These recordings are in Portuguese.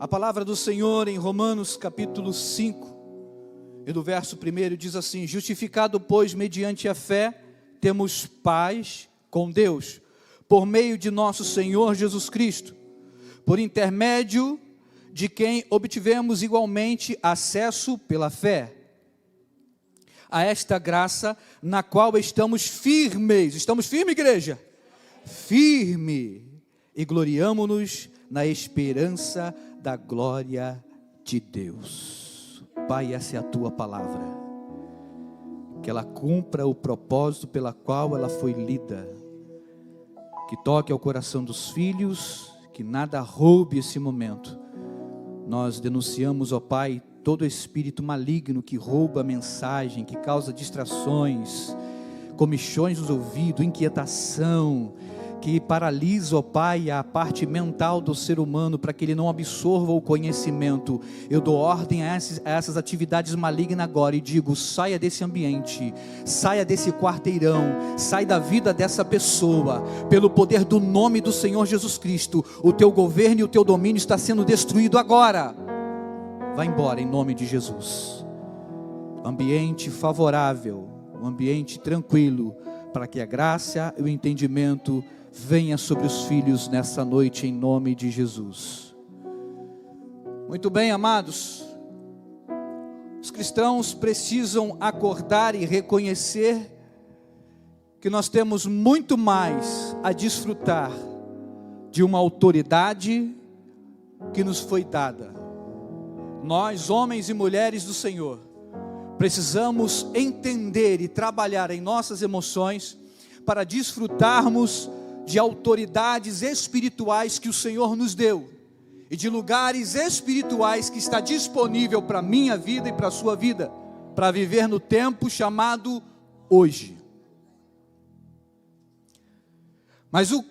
A palavra do Senhor em Romanos capítulo 5, e do verso 1 diz assim: justificado, pois, mediante a fé, temos paz com Deus, por meio de nosso Senhor Jesus Cristo, por intermédio de quem obtivemos igualmente acesso pela fé a esta graça na qual estamos firmes. Estamos firmes, igreja? Firme, e gloriamo-nos na esperança da glória de Deus. Pai, essa é a tua palavra, que ela cumpra o propósito pela qual ela foi lida, que toque ao coração dos filhos, que nada roube esse momento. Nós denunciamos, ó Pai, todo espírito maligno que rouba a mensagem, que causa distrações, comichões nos ouvidos, inquietação, que paralisa, ó Pai, a parte mental do ser humano, para que ele não absorva o conhecimento. Eu dou ordem a essas atividades malignas agora, e digo: saia desse ambiente, saia desse quarteirão, sai da vida dessa pessoa, pelo poder do nome do Senhor Jesus Cristo. O teu governo e o teu domínio está sendo destruído agora. Vai embora em nome de Jesus. Ambiente favorável, um ambiente tranquilo, para que a graça e o entendimento venha sobre os filhos nessa noite, em nome de Jesus. Muito bem, amados, os cristãos precisam acordar e reconhecer que nós temos muito mais a desfrutar de uma autoridade que nos foi dada. Nós, homens e mulheres do Senhor, precisamos entender e trabalhar em nossas emoções para desfrutarmos de autoridades espirituais que o Senhor nos deu, e de lugares espirituais que está disponível para a minha vida e para a sua vida, para viver no tempo chamado hoje. Mas um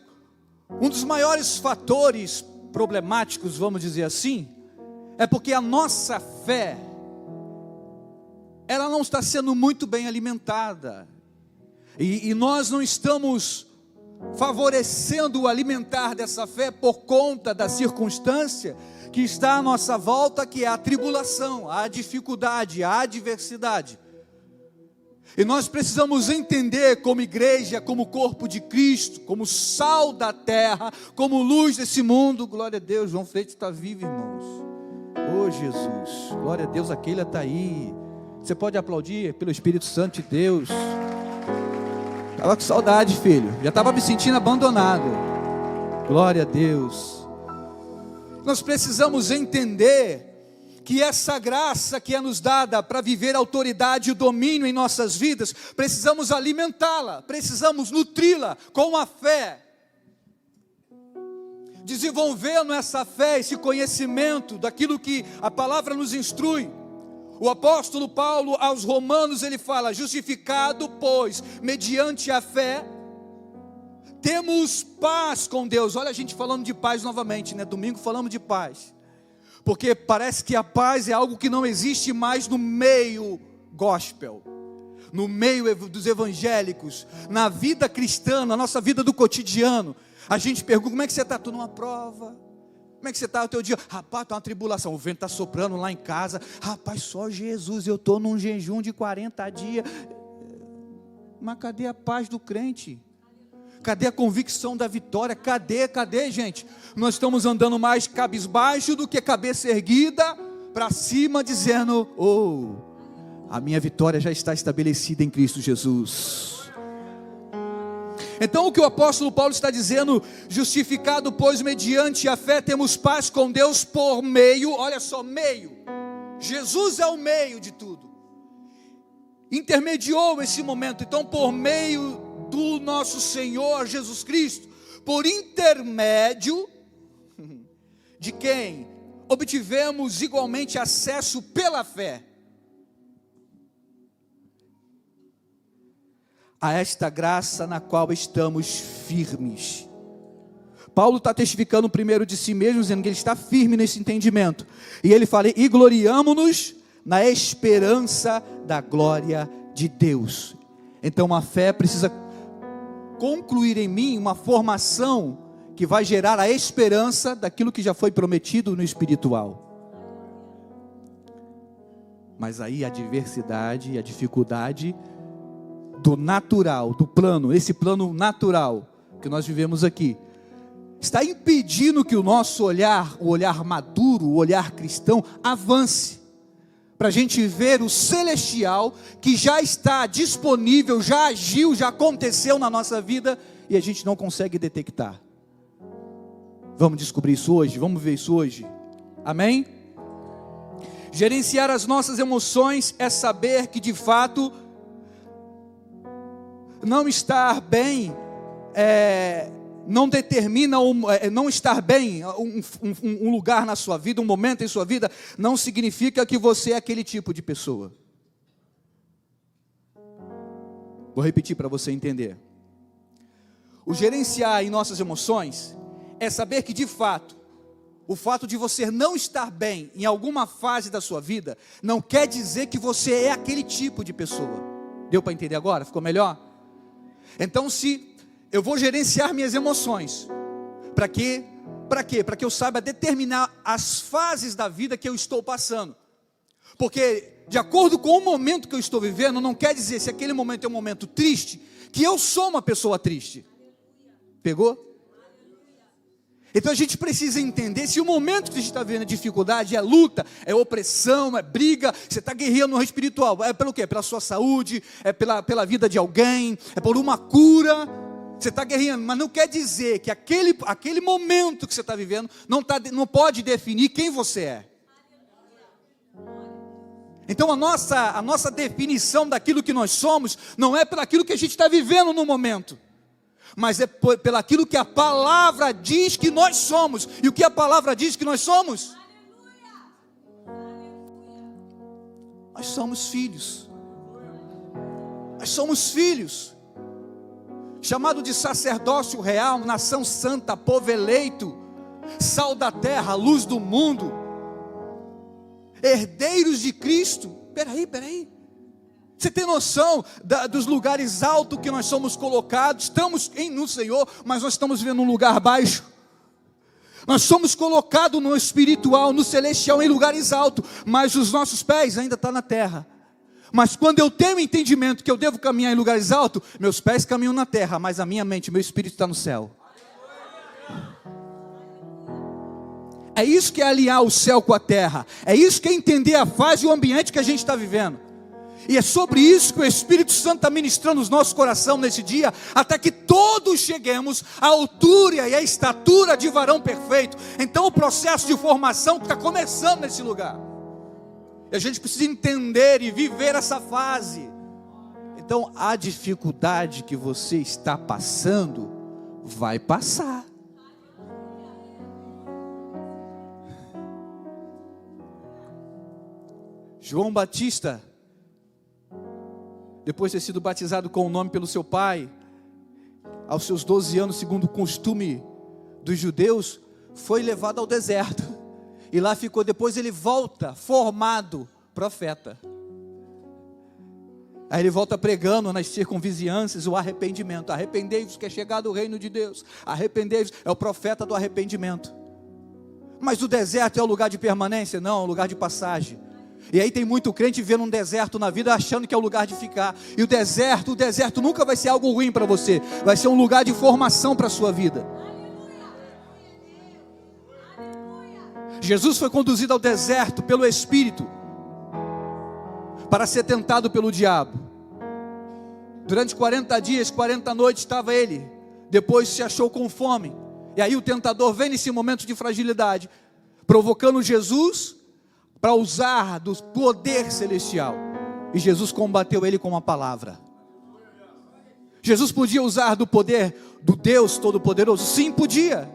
dos maiores fatores problemáticos, vamos dizer assim, é porque a nossa fé, ela não está sendo muito bem alimentada, e nós não estamos favorecendo o alimentar dessa fé por conta da circunstância que está à nossa volta, que é a tribulação, a dificuldade, a adversidade. E nós precisamos entender, como igreja, como corpo de Cristo, como sal da terra, como luz desse mundo. Glória a Deus, João Freitas está vivo, irmãos. Oh Jesus, glória a Deus, aquele está aí. Você pode aplaudir pelo Espírito Santo de Deus. Estava com saudade, filho, já estava me sentindo abandonado. Glória a Deus. Nós precisamos entender que essa graça que é nos dada para viver a autoridade e o domínio em nossas vidas, precisamos alimentá-la, precisamos nutri-la com a fé, desenvolvendo essa fé, esse conhecimento daquilo que a palavra nos instrui. O apóstolo Paulo aos Romanos, ele fala: justificado, pois, mediante a fé, temos paz com Deus. Olha a gente falando de paz novamente, né? Domingo falamos de paz, porque parece que a paz é algo que não existe mais no meio gospel, no meio dos evangélicos, na vida cristã, na nossa vida do cotidiano. A gente pergunta: como é que você está? Estou numa prova. Como é que você está o teu dia? Rapaz, está uma tribulação, o vento está soprando lá em casa. Rapaz, só Jesus, eu estou num jejum de 40 dias. Mas cadê a paz do crente? Cadê a convicção da vitória? Cadê, gente? Nós estamos andando mais cabisbaixo do que cabeça erguida para cima, dizendo: oh, a minha vitória já está estabelecida em Cristo Jesus. Então o que o apóstolo Paulo está dizendo: justificado, pois, mediante a fé, temos paz com Deus por meio, olha só, meio, Jesus é o meio de tudo, intermediou esse momento. Então, por meio do nosso Senhor Jesus Cristo, por intermédio de quem obtivemos igualmente acesso pela fé a esta graça na qual estamos firmes. Paulo está testificando primeiro de si mesmo, dizendo que ele está firme nesse entendimento. E ele fala: e gloriamo-nos na esperança da glória de Deus. Então a fé precisa concluir em mim uma formação que vai gerar a esperança daquilo que já foi prometido no espiritual. Mas aí a adversidade e a dificuldade do natural, do plano, esse plano natural que nós vivemos aqui, está impedindo que o nosso olhar, o olhar maduro, o olhar cristão, avance, para a gente ver o celestial que já está disponível, já agiu, já aconteceu na nossa vida, e a gente não consegue detectar. Vamos descobrir isso hoje, vamos ver isso hoje, amém? Gerenciar as nossas emoções é saber que de fato, não estar bem, não determina, não estar bem, um lugar na sua vida, um momento em sua vida, não significa que você é aquele tipo de pessoa. Vou repetir para você entender. O gerenciar em nossas emoções é saber que de fato, o fato de você não estar bem em alguma fase da sua vida, não quer dizer que você é aquele tipo de pessoa. Deu para entender agora? Ficou melhor? Então, se eu vou gerenciar minhas emoções, para quê? Para quê? Para que eu saiba determinar as fases da vida que eu estou passando. Porque, de acordo com o momento que eu estou vivendo, não quer dizer, se aquele momento é um momento triste, que eu sou uma pessoa triste. Pegou? Então a gente precisa entender, se o momento que a gente está vendo é dificuldade, é luta, é opressão, é briga, você está guerreando no reino espiritual, é pelo quê? Pela sua saúde, é pela vida de alguém, é por uma cura, você está guerreando, mas não quer dizer que aquele momento que você está vivendo, não pode definir quem você é. Então a nossa definição daquilo que nós somos, não é pelaquilo que a gente está vivendo no momento, mas é pelaquilo que a palavra diz que nós somos. E o que a palavra diz que nós somos? Nós somos filhos. Nós somos filhos, chamado de sacerdócio real, nação santa, povo eleito, sal da terra, luz do mundo, herdeiros de Cristo. Peraí. Você tem noção dos lugares altos que nós somos colocados? Estamos no Senhor, mas nós estamos vivendo um lugar baixo. Nós somos colocados no espiritual, no celestial, em lugares altos, mas os nossos pés ainda estão na terra. Mas quando eu tenho o entendimento que eu devo caminhar em lugares altos, meus pés caminham na terra, mas a minha mente, meu espírito está no céu. É isso que é alinhar o céu com a terra. É isso que é entender a fase e o ambiente que a gente está vivendo. E é sobre isso que o Espírito Santo está ministrando os nossos corações nesse dia, até que todos cheguemos à altura e à estatura de varão perfeito. Então o processo de formação está começando nesse lugar. E a gente precisa entender e viver essa fase. Então a dificuldade que você está passando, vai passar. João Batista, depois de ter sido batizado com o nome pelo seu pai, aos seus 12 anos, segundo o costume dos judeus, foi levado ao deserto, e lá ficou. Depois ele volta formado profeta. Aí ele volta pregando nas circunvizinhanças o arrependimento. Arrependei-vos que é chegado o reino de Deus. Arrependei-vos, é o profeta do arrependimento. Mas o deserto é o lugar de permanência? Não, é o lugar de passagem. E aí tem muito crente vendo um deserto na vida, achando que é o lugar de ficar. E o deserto nunca vai ser algo ruim para você. Vai ser um lugar de formação para a sua vida. Jesus foi conduzido ao deserto pelo Espírito, para ser tentado pelo diabo. Durante 40 dias, 40 noites estava ele. Depois se achou com fome. E aí o tentador vem nesse momento de fragilidade, provocando Jesus para usar do poder celestial. E Jesus combateu ele com uma palavra. Jesus podia usar do poder do Deus Todo-Poderoso? Sim, podia.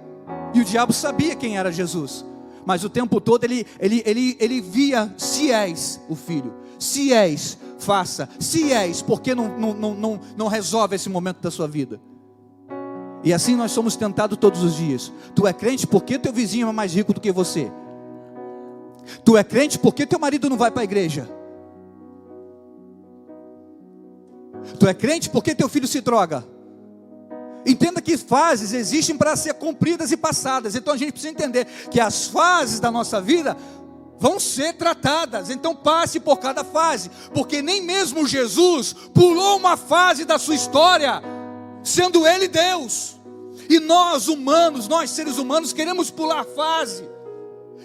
E o diabo sabia quem era Jesus. Mas o tempo todo ele via: se és o Filho, se és, faça, se és, por que não resolve esse momento da sua vida? E assim nós somos tentados todos os dias. Tu é crente, por que teu vizinho é mais rico do que você? Tu é crente, por que teu marido não vai para a igreja? Tu é crente, por que teu filho se droga? Entenda que fases existem para ser cumpridas e passadas. Então a gente precisa entender que as fases da nossa vida vão ser tratadas. Então passe por cada fase, porque nem mesmo Jesus pulou uma fase da sua história, sendo Ele Deus. E nós humanos, nós seres humanos, queremos pular fase,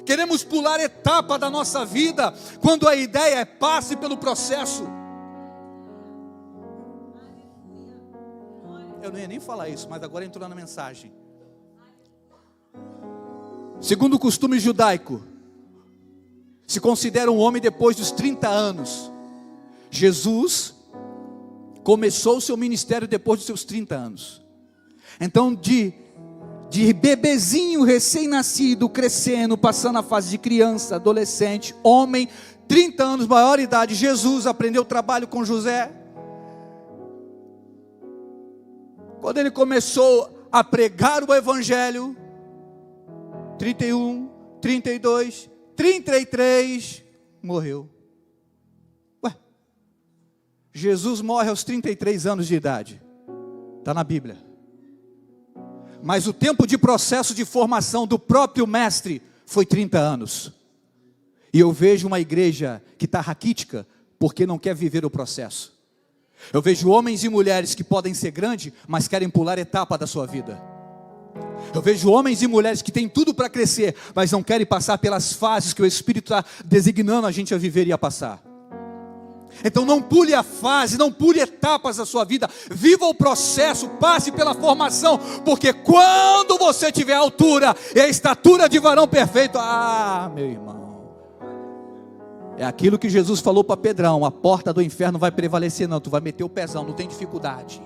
queremos pular etapa da nossa vida, quando a ideia é passe pelo processo. Eu não ia nem falar isso, mas agora entrou na mensagem. Segundo o costume judaico, se considera um homem depois dos 30 anos. Jesus começou o seu ministério depois dos seus 30 anos. Então de bebezinho recém-nascido, crescendo, passando a fase de criança, adolescente, homem, 30 anos, maior idade, Jesus aprendeu o trabalho com José. Quando ele começou a pregar o evangelho, 31, 32, 33, morreu. Ué, Jesus morre aos 33 anos de idade, está na Bíblia. Mas o tempo de processo de formação do próprio mestre foi 30 anos. E eu vejo uma igreja que está raquítica, porque não quer viver o processo. Eu vejo homens e mulheres que podem ser grandes, mas querem pular etapa da sua vida. Eu vejo homens e mulheres que têm tudo para crescer, mas não querem passar pelas fases que o Espírito está designando a gente a viver e a passar. Então não pule a fase, não pule etapas da sua vida, viva o processo, passe pela formação, porque quando você tiver a altura e a estatura de varão perfeito, meu irmão, é aquilo que Jesus falou para Pedrão: a porta do inferno vai prevalecer não, tu vai meter o pezão, não tem dificuldade.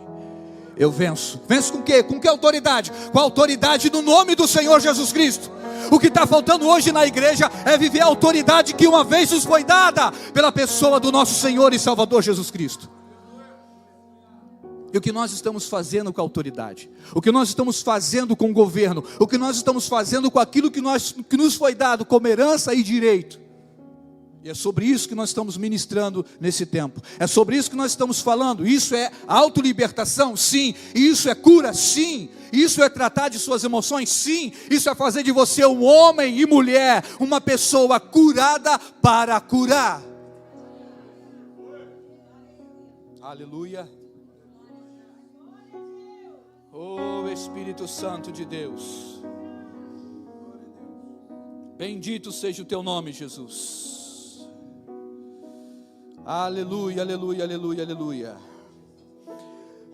Eu venço. Venço com quê? Com que autoridade? Com a autoridade do nome do Senhor Jesus Cristo. O que está faltando hoje na igreja é viver a autoridade que uma vez nos foi dada pela pessoa do nosso Senhor e Salvador Jesus Cristo. E o que nós estamos fazendo com a autoridade? O que nós estamos fazendo com o governo? O que nós estamos fazendo com aquilo que nos foi dado como herança e direito? E é sobre isso que nós estamos ministrando nesse tempo. É sobre isso que nós estamos falando. Isso é autolibertação? Sim. Isso é cura? Sim. Isso é tratar de suas emoções? Sim. Isso é fazer de você um homem e mulher, uma pessoa curada para curar. Aleluia. Oh Espírito Santo de Deus, bendito seja o teu nome, Jesus. Aleluia, aleluia, aleluia, aleluia.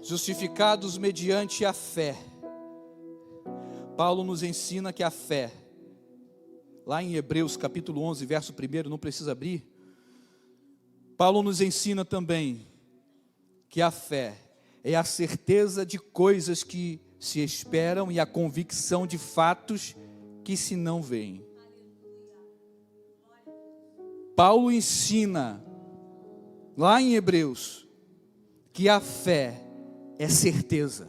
Justificados mediante a fé. Paulo nos ensina que a fé, lá em Hebreus capítulo 11, verso 1, não precisa abrir. Paulo nos ensina também que a fé é a certeza de coisas que se esperam e a convicção de fatos que se não veem. Paulo ensina lá em Hebreus que a fé é certeza,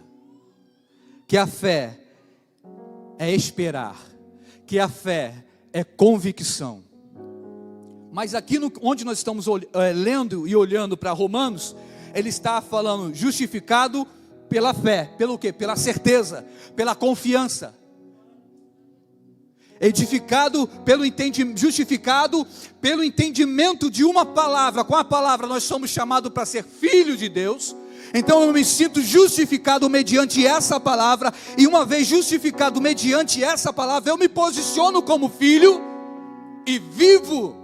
que a fé é esperar, que a fé é convicção. Mas aqui onde nós estamos lendo e olhando para Romanos, ele está falando justificado pela fé. Pelo quê? Pela certeza, pela confiança. Justificado pelo entendimento de uma palavra. Com a palavra nós somos chamados para ser filho de Deus. Então eu me sinto justificado mediante essa palavra. E uma vez justificado mediante essa palavra, eu me posiciono como filho e vivo.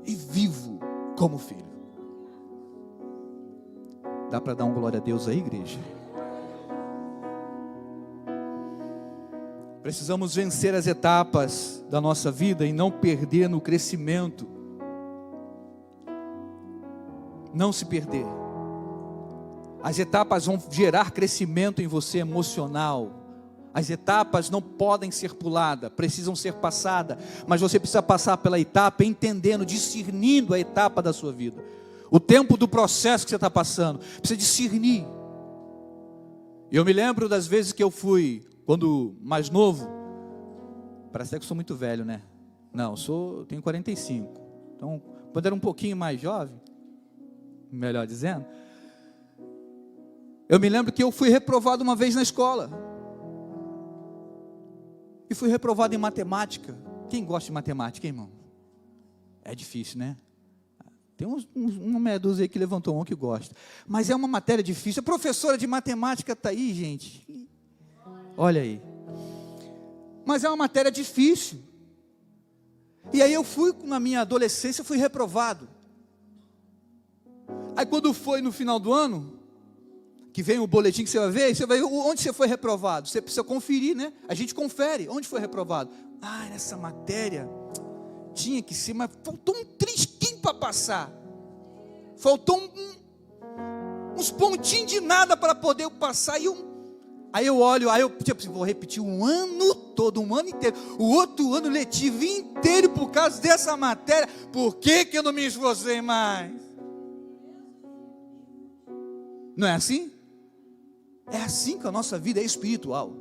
E vivo como filho. Dá para dar um glória a Deus aí, igreja? Precisamos vencer as etapas da nossa vida e não perder no crescimento. Não se perder. As etapas vão gerar crescimento em você emocional. As etapas não podem ser puladas, precisam ser passadas. Mas você precisa passar pela etapa entendendo, discernindo a etapa da sua vida. O tempo do processo que você está passando, precisa discernir. Eu me lembro das vezes que eu fui, quando mais novo, parece que eu sou muito velho, né? Não, eu tenho 45. Então, quando era um pouquinho mais jovem, melhor dizendo, Eu me lembro que eu fui reprovado uma vez na escola. E fui reprovado em matemática. Quem gosta de matemática, hein, irmão? É difícil, né? Tem uma meia dúzia aí que levantou a mão que gosta. Mas é uma matéria difícil. A professora de matemática está aí, gente. Olha aí. Mas é uma matéria difícil. E aí eu fui, na minha adolescência, fui reprovado. Aí quando foi no final do ano, que vem o boletim que você vai ver onde você foi reprovado. Você precisa conferir, né? A gente confere, onde foi reprovado. Ah, nessa matéria, tinha que ser, mas faltou um trisquinho para passar. Faltou uns pontinhos de nada para poder passar. Aí eu olho, tipo assim, vou repetir um ano todo, um ano inteiro. O outro ano letivo inteiro por causa dessa matéria. Por que eu não me esforcei mais? Não é assim? É assim que a nossa vida é espiritual.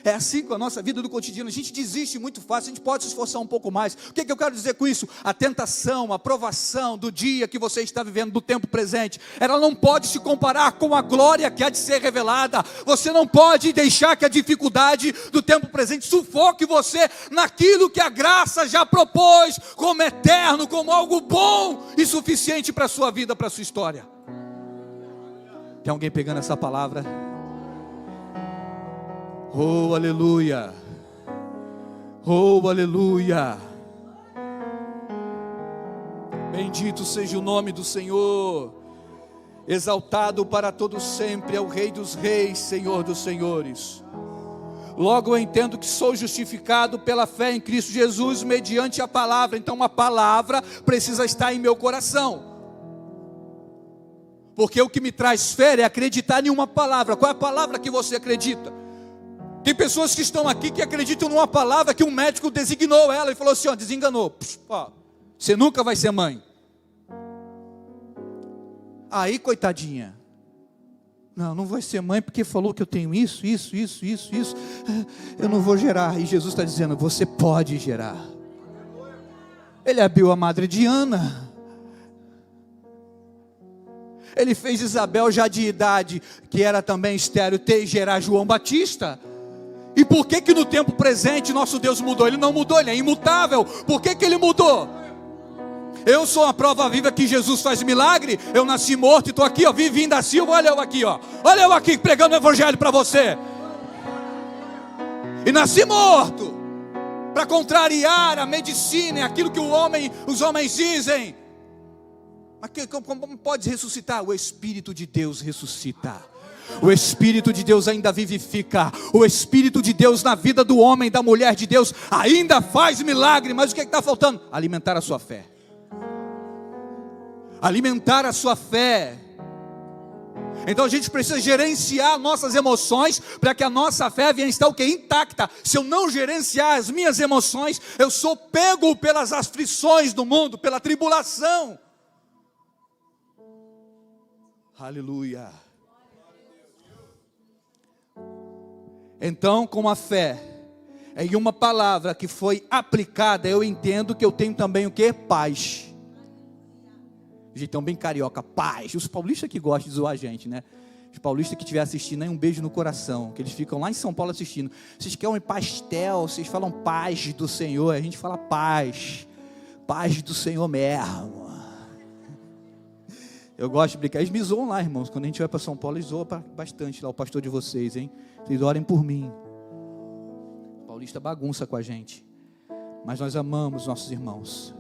É assim com a nossa vida do cotidiano. A gente desiste muito fácil, a gente pode se esforçar um pouco mais. O que eu quero dizer com isso? A tentação, a provação do dia que você está vivendo, do tempo presente, ela não pode se comparar com a glória que há de ser revelada. Você não pode deixar que a dificuldade do tempo presente sufoque você naquilo que a graça já propôs como eterno, como algo bom e suficiente para a sua vida, para a sua história. Tem alguém pegando essa palavra? Oh, aleluia! Oh, aleluia! Bendito seja o nome do Senhor, exaltado para todo sempre, é o Rei dos Reis, Senhor dos Senhores. Logo eu entendo que sou justificado pela fé em Cristo Jesus, mediante a palavra. Então a palavra precisa estar em meu coração. Porque o que me traz fé é acreditar em uma palavra. Qual é a palavra que você acredita? Tem pessoas que estão aqui que acreditam numa palavra que um médico designou ela e falou assim, desenganou. Você nunca vai ser mãe. Aí, coitadinha. Não vai ser mãe porque falou que eu tenho isso. Eu não vou gerar. E Jesus está dizendo, você pode gerar. Ele abriu a madre de Ana. Ele fez Isabel já de idade, que era também estéril, ter e gerar João Batista. E por que no tempo presente nosso Deus mudou? Ele não mudou, Ele é imutável. Por que Ele mudou? Eu sou a prova viva que Jesus faz milagre. Eu nasci morto e estou aqui, vivinho da Silva. Olha eu aqui, olha eu aqui pregando o evangelho para você. E nasci morto para contrariar a medicina, aquilo que os homens dizem. Mas como pode ressuscitar? O Espírito de Deus ressuscita. O Espírito de Deus ainda vivifica. O Espírito de Deus na vida do homem, da mulher de Deus, ainda faz milagre. Mas o que está faltando? Alimentar a sua fé. Alimentar a sua fé. Então a gente precisa gerenciar nossas emoções, para que a nossa fé venha estar intacta. Se eu não gerenciar as minhas emoções, eu sou pego pelas aflições do mundo, pela tribulação. Aleluia. Então, com a fé em uma palavra que foi aplicada, eu entendo que eu tenho também o que? Paz. Jeitão bem carioca, paz. Os paulistas que gostam de zoar a gente, né? Os paulistas que estiver assistindo aí, um beijo no coração, que eles ficam lá em São Paulo assistindo. Vocês querem um pastel, vocês falam paz do Senhor, a gente fala paz do Senhor mesmo. Eu gosto de brincar, eles me zoam lá, irmãos. Quando a gente vai para São Paulo, eles zoam bastante lá, o pastor de vocês, hein? Vocês orem por mim. O paulista bagunça com a gente, mas nós amamos nossos irmãos.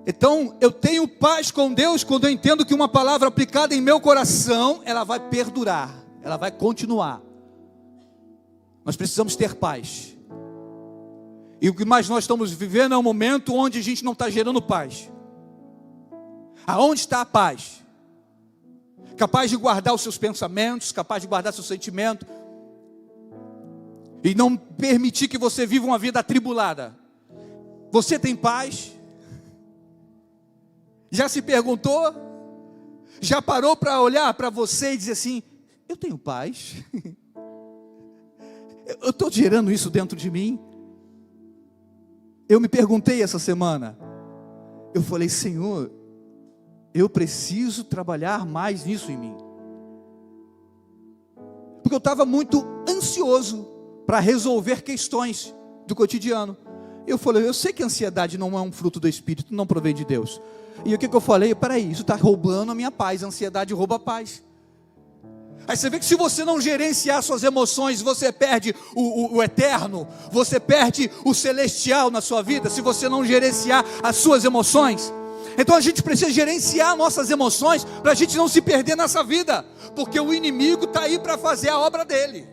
Então, eu tenho paz com Deus quando eu entendo que uma palavra aplicada em meu coração, ela vai perdurar, ela vai continuar. Nós precisamos ter paz. E o que mais nós estamos vivendo é um momento onde a gente não está gerando paz. Aonde está a paz? Capaz de guardar os seus pensamentos, capaz de guardar seu sentimento, e não permitir que você viva uma vida atribulada. Você tem paz? Já se perguntou? Já parou para olhar para você e dizer assim, eu tenho paz? Eu estou gerando isso dentro de mim? Eu me perguntei essa semana. Eu falei, Senhor, eu preciso trabalhar mais nisso em mim. eu estava muito ansioso para resolver questões do cotidiano. Eu falei, eu sei que a ansiedade não é um fruto do Espírito, não provém de Deus. E o que eu falei? Peraí, isso está roubando a minha paz, a ansiedade rouba a paz. Aí você vê que se você não gerenciar suas emoções, você perde o eterno, você perde o celestial na sua vida, se você não gerenciar as suas emoções. Então a gente precisa gerenciar nossas emoções, para a gente não se perder nessa vida, porque o inimigo está aí para fazer a obra dele.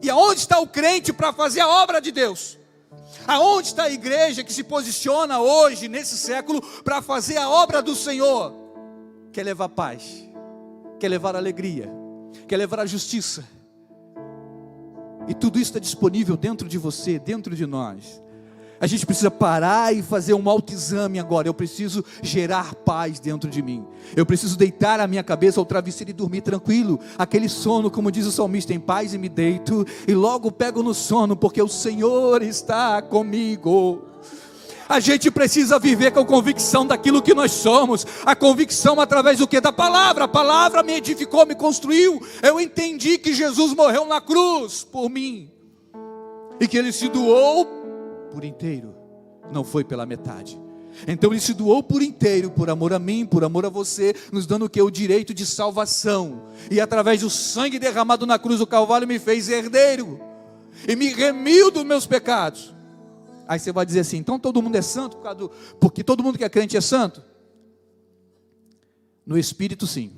E aonde está o crente para fazer a obra de Deus? Aonde está a igreja que se posiciona hoje, nesse século, para fazer a obra do Senhor? Quer levar paz, quer levar alegria, quer levar a justiça. E tudo isso está disponível dentro de você, dentro de nós. A gente precisa parar e fazer um autoexame agora. Eu preciso gerar paz dentro de mim. Eu preciso deitar a minha cabeça ao travesseiro e dormir tranquilo. Aquele sono, como diz o salmista, em paz e me deito, e logo pego no sono, porque o Senhor está comigo. A gente precisa viver com a convicção daquilo que nós somos. A convicção através do que? Da palavra. A palavra me edificou, me construiu. Eu entendi que Jesus morreu na cruz por mim, e que Ele se doou por inteiro, não foi pela metade. Então Ele se doou por inteiro, por amor a mim, por amor a você, nos dando o que? O direito de salvação. E através do sangue derramado na cruz do Calvário me fez herdeiro, e me remiu dos meus pecados. Aí você vai dizer assim, então todo mundo é santo, porque todo mundo que é crente é santo? No Espírito sim,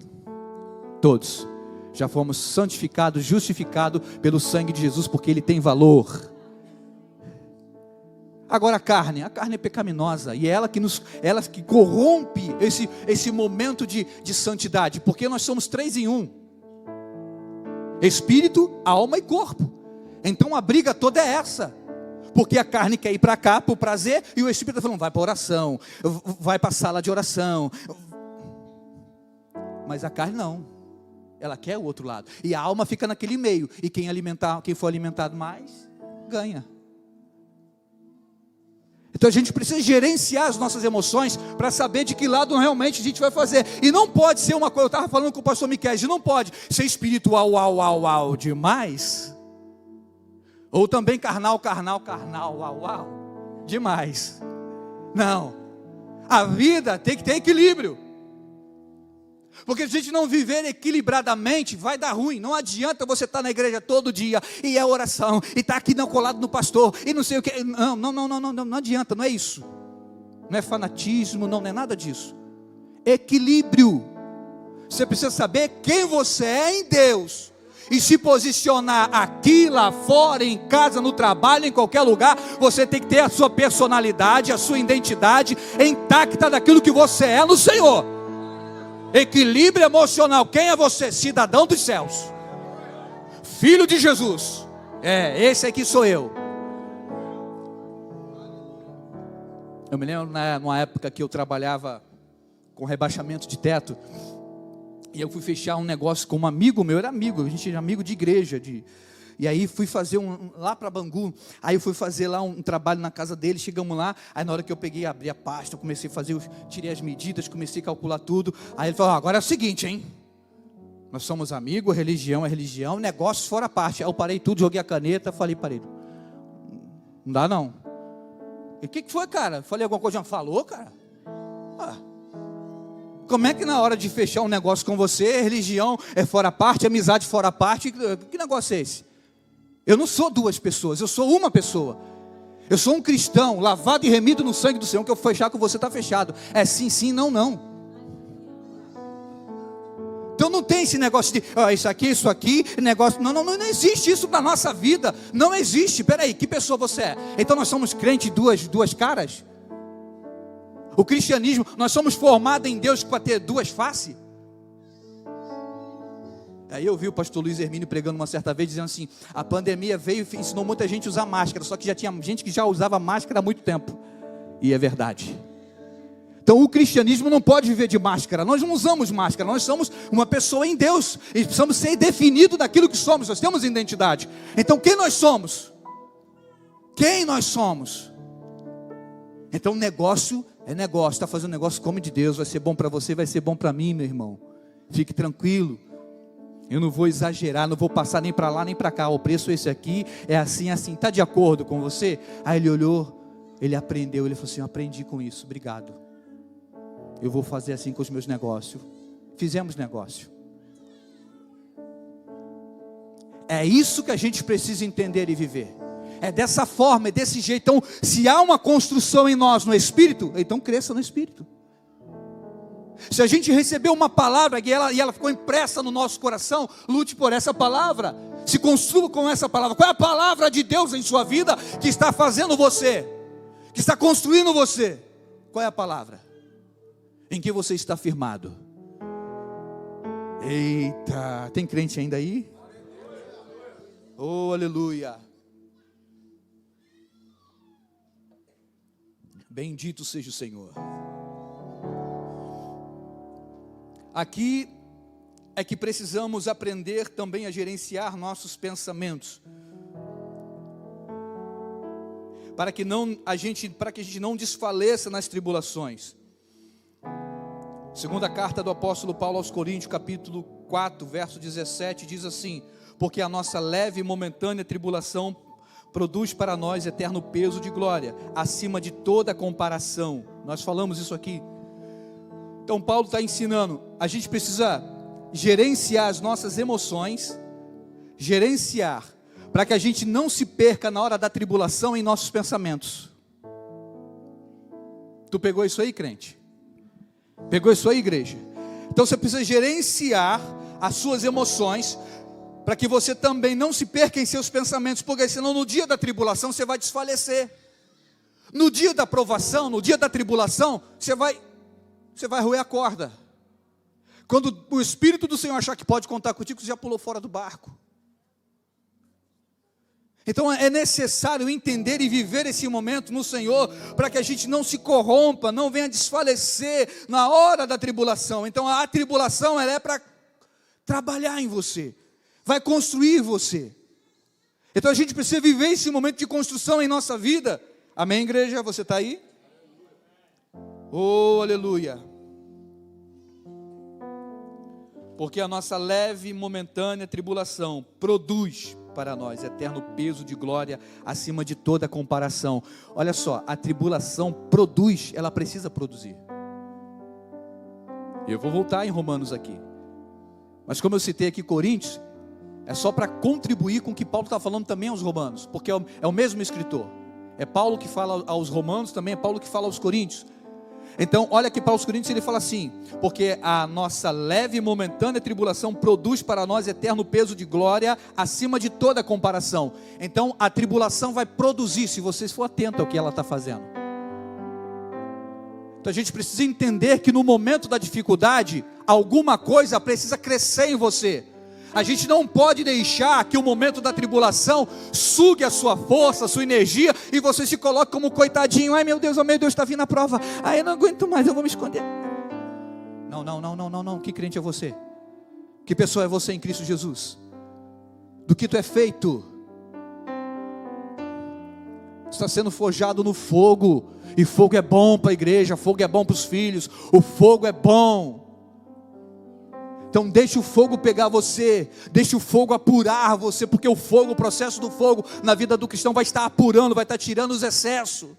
todos já fomos santificados, justificados pelo sangue de Jesus, porque Ele tem valor. Agora a carne é pecaminosa, e é ela que corrompe esse momento de santidade, porque nós somos 3 em 1, espírito, alma e corpo. Então a briga toda é essa, porque a carne quer ir para cá, para o prazer, e o Espírito está falando, vai para a oração, vai para a sala de oração, mas a carne não, ela quer o outro lado, e a alma fica naquele meio, e quem for alimentado mais, ganha. Então a gente precisa gerenciar as nossas emoções, para saber de que lado realmente a gente vai fazer, e não pode ser uma coisa, eu estava falando com o pastor Miquel, não pode ser espiritual, demais, ou também carnal, demais. Não, a vida tem que ter equilíbrio, porque se a gente não viver equilibradamente, vai dar ruim. Não adianta você estar na igreja todo dia, e é oração, e está aqui colado no pastor, e não sei o que, não adianta, não é isso, não é fanatismo, não é nada disso, equilíbrio. Você precisa saber quem você é em Deus, e se posicionar aqui, lá fora, em casa, no trabalho, em qualquer lugar. Você tem que ter a sua personalidade, a sua identidade intacta daquilo que você é no Senhor. Equilíbrio emocional. Quem é você? Cidadão dos céus, filho de Jesus. Esse aqui sou eu. Eu me lembro numa época que eu trabalhava com rebaixamento de teto, e eu fui fechar um negócio com um amigo meu, a gente era amigo de igreja, e aí fui fazer lá para Bangu, aí eu fui fazer lá um trabalho na casa dele, chegamos lá, aí na hora que eu peguei, abri a pasta, eu comecei a fazer, tirei as medidas, comecei a calcular tudo, aí ele falou, agora é o seguinte, hein, nós somos amigos, religião é religião, negócios fora a parte. Aí eu parei tudo, joguei a caneta, parei, não dá não. E o que foi, cara? Falei alguma coisa, já falou, cara? Como é que na hora de fechar um negócio com você, religião é fora a parte, amizade fora a parte, que negócio é esse? Eu não sou 2 pessoas, eu sou uma pessoa. Eu sou um cristão, lavado e remido no sangue do Senhor, que eu fechar com você está fechado. É sim, sim, não, não. Então não tem esse negócio de, isso aqui, negócio, não existe isso na nossa vida, não existe. Peraí, que pessoa você é? Então nós somos crentes duas caras? O cristianismo, nós somos formados em Deus para ter 2 faces? Aí eu vi o pastor Luiz Hermínio pregando uma certa vez, dizendo assim, a pandemia veio e ensinou muita gente a usar máscara, só que já tinha gente que já usava máscara há muito tempo, e é verdade. Então o cristianismo não pode viver de máscara, nós não usamos máscara, nós somos uma pessoa em Deus, e precisamos ser definidos daquilo que somos, nós temos identidade. Então quem nós somos? Quem nós somos? Então negócio é negócio, está fazendo negócio como de Deus, vai ser bom para você, vai ser bom para mim, meu irmão, fique tranquilo. Eu não vou exagerar, não vou passar nem para lá nem para cá. O preço é esse aqui, é assim, assim. Está de acordo com você? Aí ele olhou, ele aprendeu, ele falou assim: eu aprendi com isso, obrigado. Eu vou fazer assim com os meus negócios. Fizemos negócio. É isso que a gente precisa entender e viver. É dessa forma, é desse jeito. Então, se há uma construção em nós no Espírito, então cresça no Espírito. Se a gente recebeu uma palavra e ela ficou impressa no nosso coração, lute por essa palavra. Se construa com essa palavra. Qual é a palavra de Deus em sua vida que está fazendo você? Que está construindo você? Qual é a palavra? Em que você está firmado? Eita, tem crente ainda aí? Oh, aleluia. Bendito seja o Senhor. Aqui é que precisamos aprender também a gerenciar nossos pensamentos, para que a gente não desfaleça nas tribulações. Segunda carta do apóstolo Paulo aos Coríntios, capítulo 4, verso 17, diz assim: porque a nossa leve e momentânea tribulação produz para nós eterno peso de glória, acima de toda comparação. Nós falamos isso aqui. Então Paulo está ensinando, a gente precisa gerenciar as nossas emoções, para que a gente não se perca na hora da tribulação em nossos pensamentos. Tu pegou isso aí, crente? Pegou isso aí, igreja? Então você precisa gerenciar as suas emoções, para que você também não se perca em seus pensamentos, porque senão no dia da tribulação você vai desfalecer. No dia da provação, no dia da tribulação, você vai roer a corda. Quando o Espírito do Senhor achar que pode contar contigo, você já pulou fora do barco. Então é necessário entender e viver esse momento no Senhor, para que a gente não se corrompa, não venha desfalecer na hora da tribulação. Então a tribulação, ela é para trabalhar em você, vai construir você. Então a gente precisa viver esse momento de construção em nossa vida. Amém, igreja? Você está aí? Oh, aleluia. Porque a nossa leve e momentânea tribulação produz para nós eterno peso de glória acima de toda comparação. Olha só, a tribulação produz, ela precisa produzir. Eu vou voltar em Romanos aqui, mas como eu citei aqui Coríntios, é só para contribuir com o que Paulo está falando também aos romanos, porque é o mesmo escritor. É Paulo que fala aos romanos, também é Paulo que fala aos coríntios. Então, olha aqui para os coríntios, ele fala assim: porque a nossa leve e momentânea tribulação produz para nós eterno peso de glória acima de toda comparação. Então, a tribulação vai produzir, se você for atento ao que ela está fazendo. Então, a gente precisa entender que no momento da dificuldade, alguma coisa precisa crescer em você. A gente não pode deixar que o momento da tribulação sugue a sua força, a sua energia, e você se coloque como coitadinho. Ai meu Deus, está vindo a prova. Ai, eu não aguento mais, eu vou me esconder. Não. Que crente é você? Que pessoa é você em Cristo Jesus? Do que tu é feito? Está sendo forjado no fogo. E fogo é bom para a igreja, fogo é bom para os filhos. O fogo é bom. Então deixe o fogo pegar você, deixe o fogo apurar você, porque o fogo, o processo do fogo na vida do cristão vai estar apurando, vai estar tirando os excessos.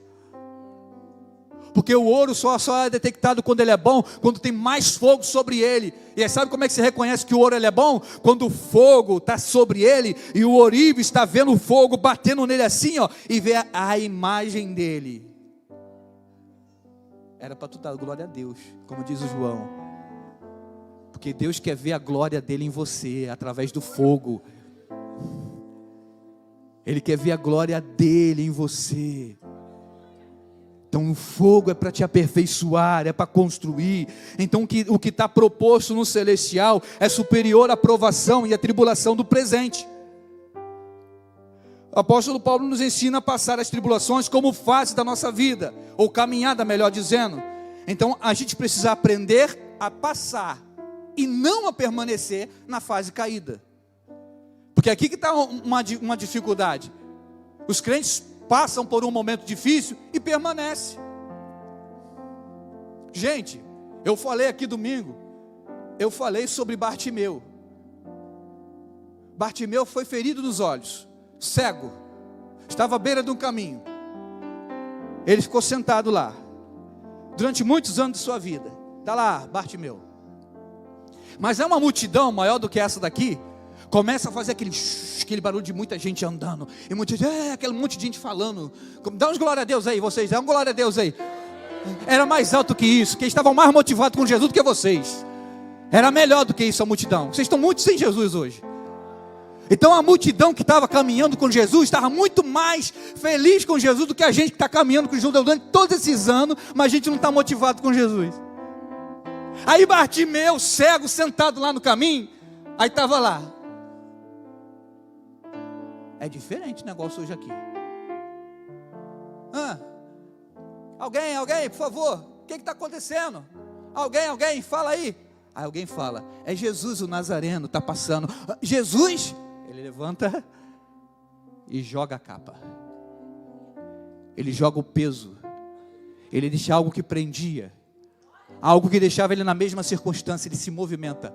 Porque o ouro só é detectado quando ele é bom, quando tem mais fogo sobre ele. E aí sabe como é que você reconhece que o ouro ele é bom? Quando o fogo está sobre ele e o ourives está vendo o fogo batendo nele assim, ó, e vê a imagem dele. Era para tu dar glória a Deus, como diz o João. Porque Deus quer ver a glória dele em você, através do fogo. Ele quer ver a glória dele em você. Então o fogo é para te aperfeiçoar, é para construir. Então o que está proposto no celestial é superior à provação e à tribulação do presente. O apóstolo Paulo nos ensina a passar as tribulações como fase da nossa vida, ou caminhada, melhor dizendo. Então a gente precisa aprender a passar e não a permanecer na fase caída. Porque aqui que está uma dificuldade. Os crentes passam por um momento difícil e permanecem. Gente, eu falei aqui domingo, eu falei sobre Bartimeu. Bartimeu foi ferido nos olhos, cego, estava à beira de um caminho. Ele ficou sentado lá, durante muitos anos de sua vida. Está lá, Bartimeu. Mas é uma multidão maior do que essa daqui. Começa a fazer aquele barulho de muita gente andando. E muita gente, aquele monte de gente falando. Dá uns glória a Deus aí, vocês. Dá um glória a Deus aí. Era mais alto que isso. Que eles estavam mais motivados com Jesus do que vocês. Era melhor do que isso a multidão. Vocês estão muito sem Jesus hoje. Então a multidão que estava caminhando com Jesus estava muito mais feliz com Jesus do que a gente que está caminhando com Jesus durante todos esses anos, mas a gente não está motivado com Jesus. Aí Bartimeu, cego, sentado lá no caminho, aí estava lá. É diferente o negócio hoje aqui. Alguém, por favor, o que está acontecendo? Alguém, fala aí. Aí alguém fala, é Jesus o Nazareno, está passando. Jesus? Ele levanta e joga a capa. Ele joga o peso. Ele deixa algo que prendia, algo que deixava ele na mesma circunstância. Ele se movimenta.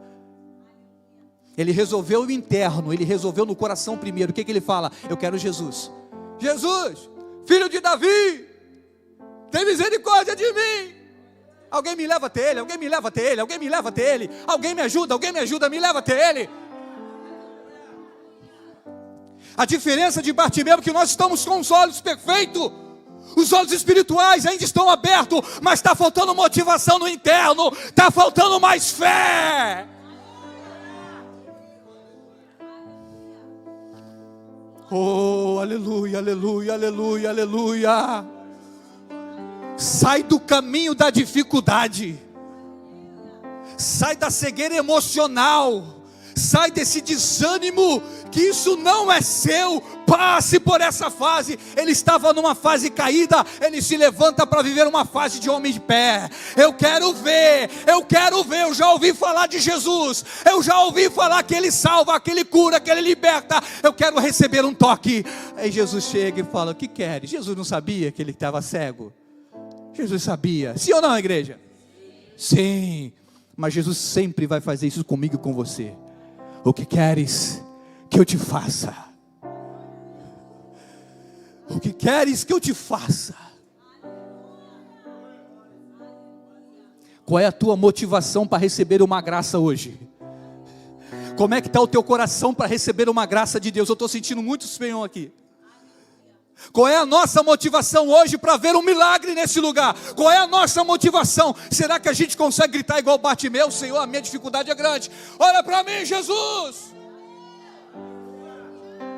Ele resolveu o interno, ele resolveu no coração primeiro. O que ele fala? Eu quero Jesus. Jesus, filho de Davi, tem misericórdia de mim. Alguém me leva até ele, alguém me leva até ele, alguém me leva até ele. Alguém me ajuda, me leva até ele. A diferença de Bartimeu é que nós estamos com os olhos perfeitos. Os olhos espirituais ainda estão abertos, mas está faltando motivação no interno, está faltando mais fé. Oh, aleluia, aleluia, aleluia, aleluia. Sai do caminho da dificuldade, sai da cegueira emocional, sai desse desânimo, que isso não é seu. Passe por essa fase. Ele estava numa fase caída, ele se levanta para viver uma fase de homem de pé. Eu quero ver, eu já ouvi falar de Jesus, eu já ouvi falar que Ele salva, que Ele cura, que Ele liberta. Eu quero receber um toque. Aí Jesus chega e fala, o que queres? Jesus não sabia que ele estava cego? Jesus sabia, sim ou não, igreja? Sim, mas Jesus sempre vai fazer isso comigo e com você. O que queres que eu te faça? O que queres que eu te faça? Qual é a tua motivação para receber uma graça hoje? Como é que está o teu coração para receber uma graça de Deus? Eu estou sentindo muito Senhor aqui. Qual é a nossa motivação hoje para ver um milagre nesse lugar? Qual é a nossa motivação? Será que a gente consegue gritar igual Bartimeu? Senhor, a minha dificuldade é grande. Olha para mim, Jesus.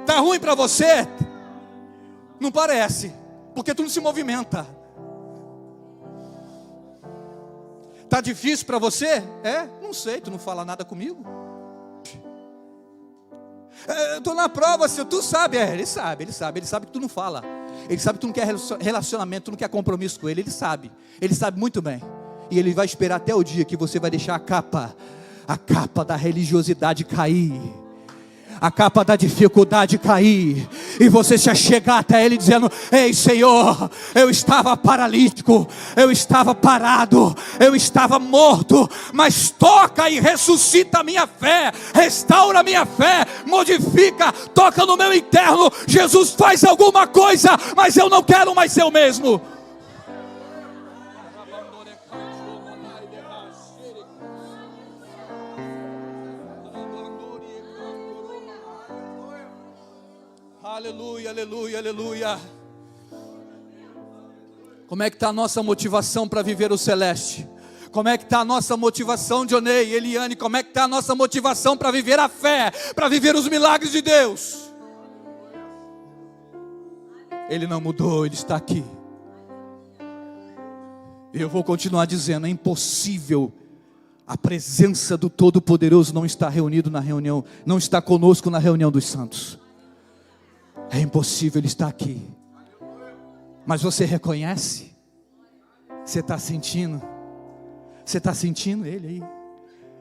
Está ruim para você? Não parece, porque tu não se movimenta. Está difícil para você? Não sei, tu não fala nada comigo. Estou na prova, senhor, tu sabe. Ele sabe que tu não fala. Ele sabe que tu não quer relacionamento, tu não quer compromisso com ele. Ele sabe muito bem. E ele vai esperar até o dia que você vai deixar a capa da religiosidade cair, a capa da dificuldade cair, e você se chegar até Ele dizendo, ei Senhor, eu estava paralítico, eu estava parado, eu estava morto, mas toca e ressuscita a minha fé, restaura a minha fé, modifica, toca no meu interno. Jesus, faz alguma coisa, mas eu não quero mais ser o mesmo. Aleluia, aleluia, aleluia. Como é que está a nossa motivação para viver o celeste? Como é que está a nossa motivação, Dionei, Eliane? Como é que está a nossa motivação para viver a fé, para viver os milagres de Deus? Ele não mudou, Ele está aqui. E eu vou continuar dizendo, é impossível. A presença do Todo-Poderoso não está reunido na reunião, não está conosco na reunião dos santos. É impossível, Ele está aqui. Mas você reconhece? Você está sentindo? Você está sentindo Ele aí?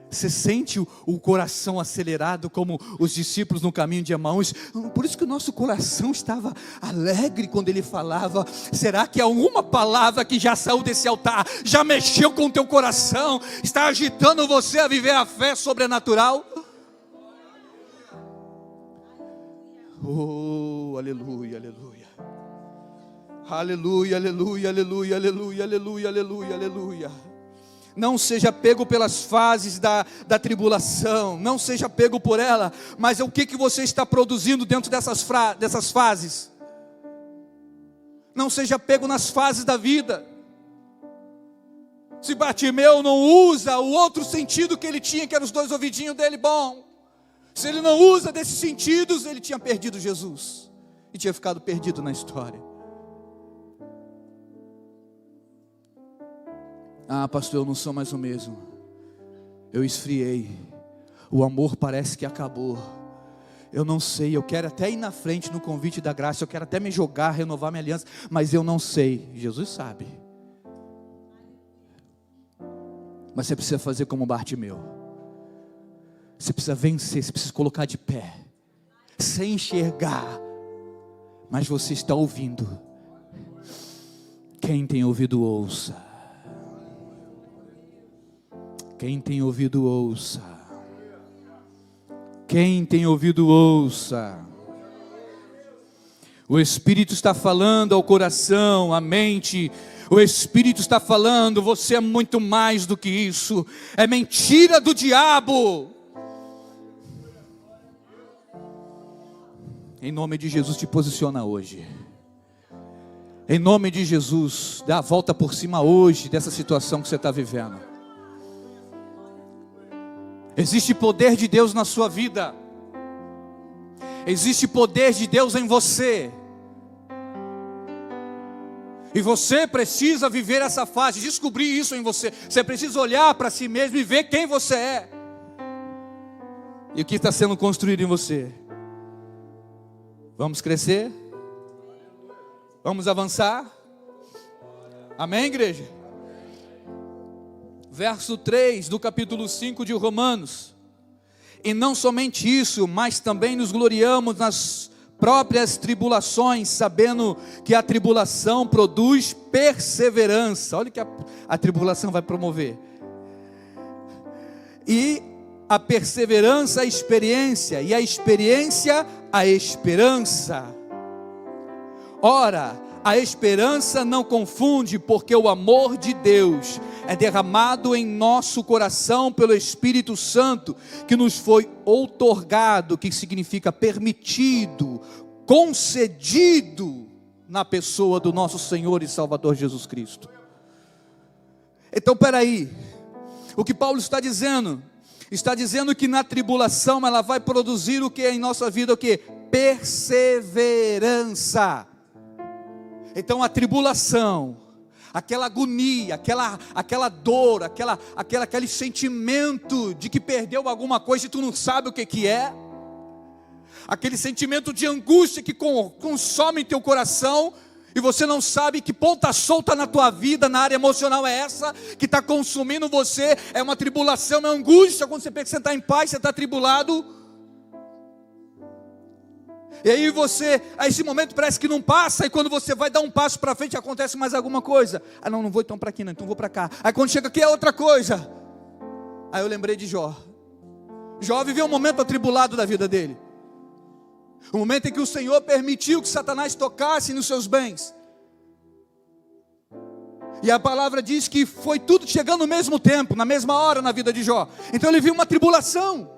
Você sente o coração acelerado como os discípulos no caminho de Emaús? Por isso que o nosso coração estava alegre quando Ele falava. Será que alguma palavra que já saiu desse altar já mexeu com o teu coração? Está agitando você a viver a fé sobrenatural? Oh, aleluia, aleluia. Aleluia, aleluia, aleluia, aleluia, aleluia, aleluia, aleluia. Não seja pego pelas fases da tribulação, não seja pego por ela, mas o que você está produzindo dentro dessas fases? Não seja pego nas fases da vida. Se Bartimeu não usa o outro sentido que ele tinha, que eram os 2 ouvidinhos dele, bom. Se ele não usa desses sentidos, ele tinha perdido Jesus. E tinha ficado perdido na história. Ah, pastor, eu não sou mais o mesmo. Eu esfriei. O amor parece que acabou. Eu não sei, eu quero até ir na frente no convite da graça. Eu quero até me jogar, renovar minha aliança. Mas eu não sei. Jesus sabe. Mas você precisa fazer como Bartimeu. Você precisa vencer, você precisa colocar de pé. Sem enxergar. Mas você está ouvindo. Quem tem ouvido, ouça. Quem tem ouvido, ouça. Quem tem ouvido, ouça. O Espírito está falando ao coração, à mente. O Espírito está falando, você é muito mais do que isso. É mentira do diabo. Em nome de Jesus, te posiciona hoje. Em nome de Jesus, dá a volta por cima hoje dessa situação que você está vivendo. Existe poder de Deus na sua vida. Existe poder de Deus em você. E você precisa viver essa fase, descobrir isso em você. Você precisa olhar para si mesmo e ver quem você é. E o que está sendo construído em você. Vamos crescer? Vamos avançar? Amém, igreja? Verso 3 do capítulo 5 de Romanos. E não somente isso, mas também nos gloriamos nas próprias tribulações, sabendo que a tribulação produz perseverança. Olha o que a tribulação vai promover. E a perseverança, a experiência, e a experiência, a esperança. Ora, a esperança não confunde, porque o amor de Deus é derramado em nosso coração pelo Espírito Santo, que nos foi outorgado, que significa permitido, concedido, na pessoa do nosso Senhor e Salvador Jesus Cristo. Então, peraí, o que Paulo está dizendo? Está dizendo que na tribulação ela vai produzir o que em nossa vida? O que? Perseverança. Então a tribulação, aquela agonia, aquela dor, aquele sentimento de que perdeu alguma coisa e tu não sabe o que é, aquele sentimento de angústia que consome teu coração, e você não sabe que ponta solta na tua vida, na área emocional é essa, que está consumindo você, é uma tribulação, é uma angústia. Quando você pensa que você está em paz, você está atribulado. E aí esse momento parece que não passa, e quando você vai dar um passo para frente, acontece mais alguma coisa. Ah, não vou então para aqui não, então vou para cá. Aí quando chega aqui é outra coisa. Aí eu lembrei de Jó. Jó viveu um momento atribulado da vida dele. O momento em que o Senhor permitiu que Satanás tocasse nos seus bens. E a palavra diz que foi tudo chegando no mesmo tempo, na mesma hora na vida de Jó. Então ele viu uma tribulação.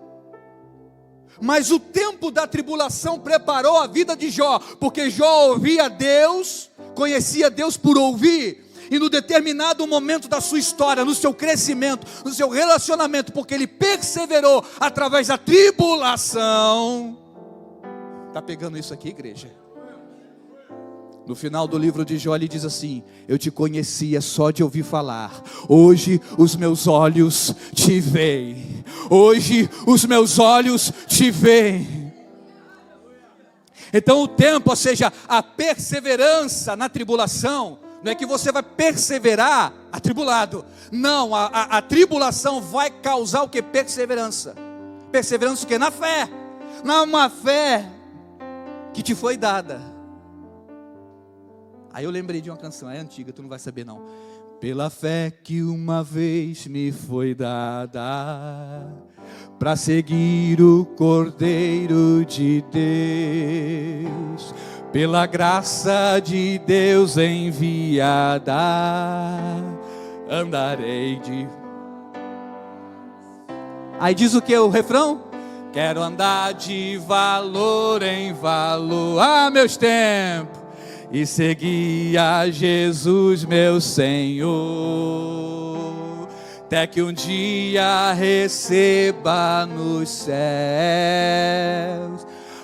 Mas o tempo da tribulação preparou a vida de Jó, porque Jó ouvia Deus, conhecia Deus por ouvir, e no determinado momento da sua história, no seu crescimento, no seu relacionamento, porque ele perseverou através da tribulação. Está pegando isso aqui, igreja? No final do livro de Jó ele diz assim: eu te conhecia só de ouvir falar, hoje os meus olhos te veem. Hoje os meus olhos te veem. Então o tempo, ou seja, a perseverança na tribulação, não é que você vai perseverar atribulado. Não, a tribulação vai causar o que? Perseverança. Perseverança o que? Na fé. Não, uma fé que te foi dada. Aí eu lembrei de uma canção, é antiga, tu não vai saber não. Pela fé que uma vez me foi dada, para seguir o Cordeiro de Deus, pela graça de Deus enviada, andarei de... Aí diz o que o refrão? Quero andar de valor em valor a meus tempos, e seguir a Jesus meu Senhor, até que um dia receba nos céus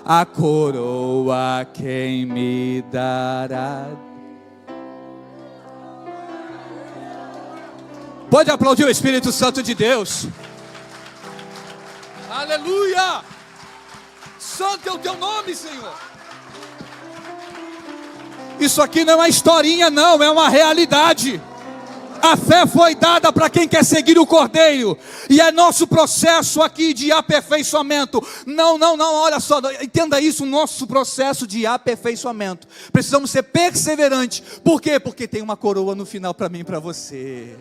a coroa quem me dará. Pode aplaudir o Espírito Santo de Deus. Aleluia! Santo é o teu nome, Senhor. Isso aqui não é uma historinha, não, é uma realidade. A fé foi dada para quem quer seguir o Cordeiro, e é nosso processo aqui de aperfeiçoamento. Não, olha só, entenda isso, nosso processo de aperfeiçoamento. Precisamos ser perseverantes. Por quê? Porque tem uma coroa no final para mim e para você.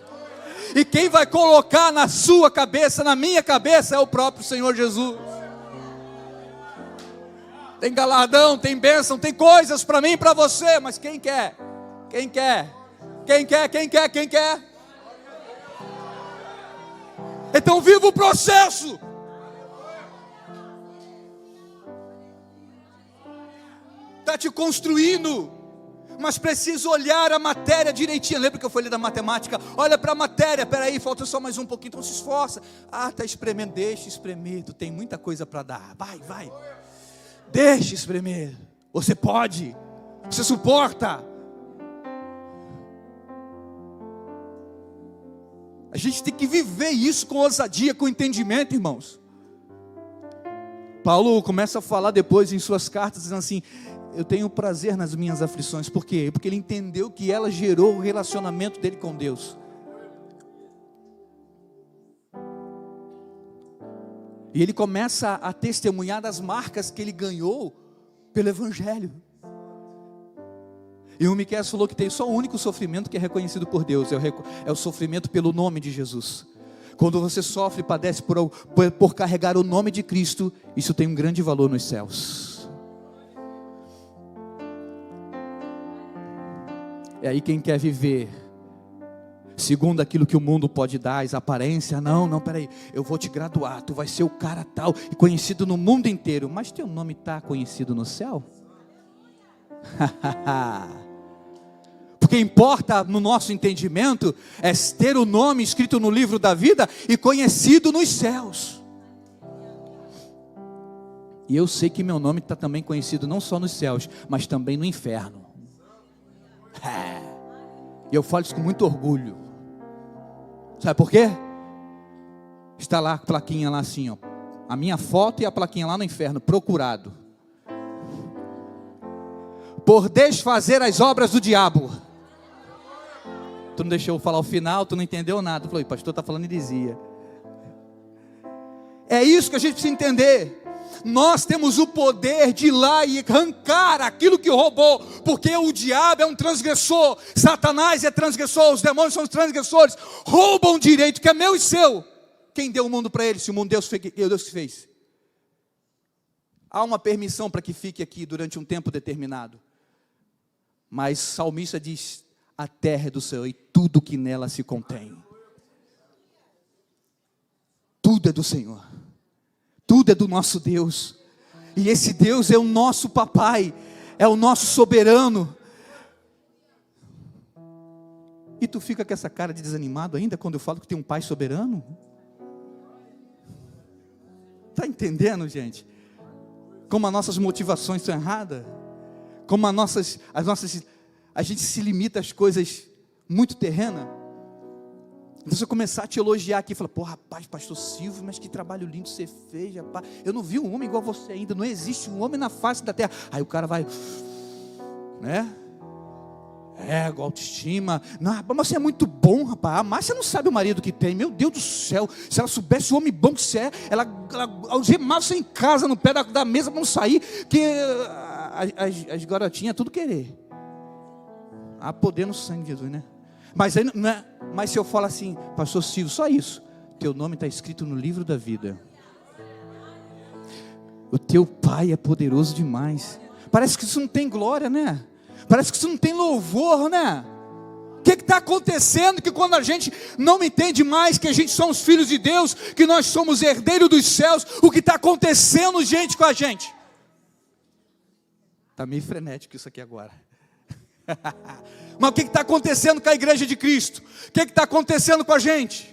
E quem vai colocar na sua cabeça, na minha cabeça, é o próprio Senhor Jesus. Tem galardão, tem bênção, tem coisas para mim e para você, mas quem quer? Quem quer? Quem quer? Quem quer? Quem quer? Então viva o processo. Está te construindo, mas precisa olhar a matéria direitinho. Lembra que eu falei da matemática? Olha para a matéria, peraí, falta só mais um pouquinho, então se esforça. Está espremendo, deixa espremer, tu tem muita coisa para dar, vai, deixa espremer, você pode, você suporta. A gente tem que viver isso com ousadia, com entendimento, irmãos. Paulo começa a falar depois em suas cartas, dizendo assim: eu tenho prazer nas minhas aflições. Por quê? Porque ele entendeu que ela gerou o relacionamento dele com Deus. E ele começa a testemunhar das marcas que ele ganhou pelo Evangelho. E o Miqueias falou que tem só um único sofrimento que é reconhecido por Deus, é o sofrimento pelo nome de Jesus. Quando você sofre e padece por carregar o nome de Cristo, isso tem um grande valor nos céus. É aí quem quer viver segundo aquilo que o mundo pode dar, as aparências, não, peraí, eu vou te graduar, tu vai ser o cara tal, e conhecido no mundo inteiro, mas teu nome está conhecido no céu? Porque importa no nosso entendimento é ter o nome escrito no livro da vida e conhecido nos céus. E eu sei que meu nome está também conhecido não só nos céus, mas também no inferno. E eu falo isso com muito orgulho. Sabe por quê? Está lá a plaquinha lá assim, ó, a minha foto e a plaquinha lá no inferno, procurado por desfazer as obras do diabo. Tu não deixou eu falar o final, tu não entendeu nada. Tu falou, o pastor está falando heresia. É isso que a gente precisa entender. Nós temos o poder de ir lá e arrancar aquilo que roubou, porque o diabo é um transgressor, Satanás é transgressor, os demônios são os transgressores, roubam o direito que é meu e seu. Quem deu o mundo para eles, se o mundo Deus que fez? Há uma permissão para que fique aqui durante um tempo determinado. Mas o salmista diz: a terra é do Senhor e tudo que nela se contém. Tudo é do Senhor. Tudo é do nosso Deus. E esse Deus é o nosso papai, é o nosso soberano. E tu fica com essa cara de desanimado ainda quando eu falo que tem um pai soberano? Está entendendo, gente? Como as nossas motivações estão erradas? Como a gente se limita às coisas muito terrenas. Então se eu começar a te elogiar aqui, falar, pô rapaz, pastor Silvio, mas que trabalho lindo você fez, rapaz. Eu não vi um homem igual a você ainda, não existe um homem na face da terra. Aí o cara vai, né? Ego, autoestima. Não, mas você é muito bom, rapaz. A Márcia não sabe o marido que tem. Meu Deus do céu. Se ela soubesse o homem bom que você é, ela algemava você em casa, no pé da mesa para não sair. Que as garotinhas tudo querer. Há poder no sangue de Jesus, né? Mas, aí, não é, mas se eu falo assim, pastor Silvio, só isso. Teu nome está escrito no livro da vida. teu Pai é poderoso demais. Parece que isso não tem glória, né? Parece que isso não tem louvor, né? O que está acontecendo que quando a gente não entende mais que a gente somos filhos de Deus, que nós somos herdeiros dos céus, o que está acontecendo, gente, com a gente? Está meio frenético isso aqui agora. Mas o que está acontecendo com a igreja de Cristo? O que está acontecendo com a gente?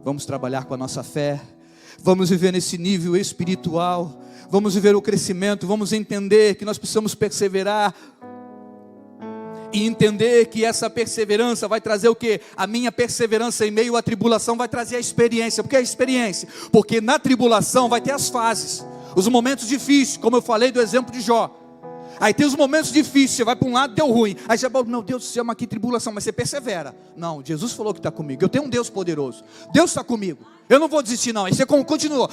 Vamos trabalhar com a nossa fé, vamos viver nesse nível espiritual, vamos viver o crescimento, vamos entender que nós precisamos perseverar, e entender que essa perseverança vai trazer o quê? A minha perseverança em meio à tribulação vai trazer a experiência. Por que a experiência? Porque na tribulação vai ter as fases, os momentos difíceis, como eu falei do exemplo de Jó. Aí tem os momentos difíceis, você vai para um lado, deu ruim. Aí você fala, meu Deus do céu, mas que tribulação, mas você persevera. Não, Jesus falou que está comigo, eu tenho um Deus poderoso, Deus está comigo, eu não vou desistir não. Aí você continua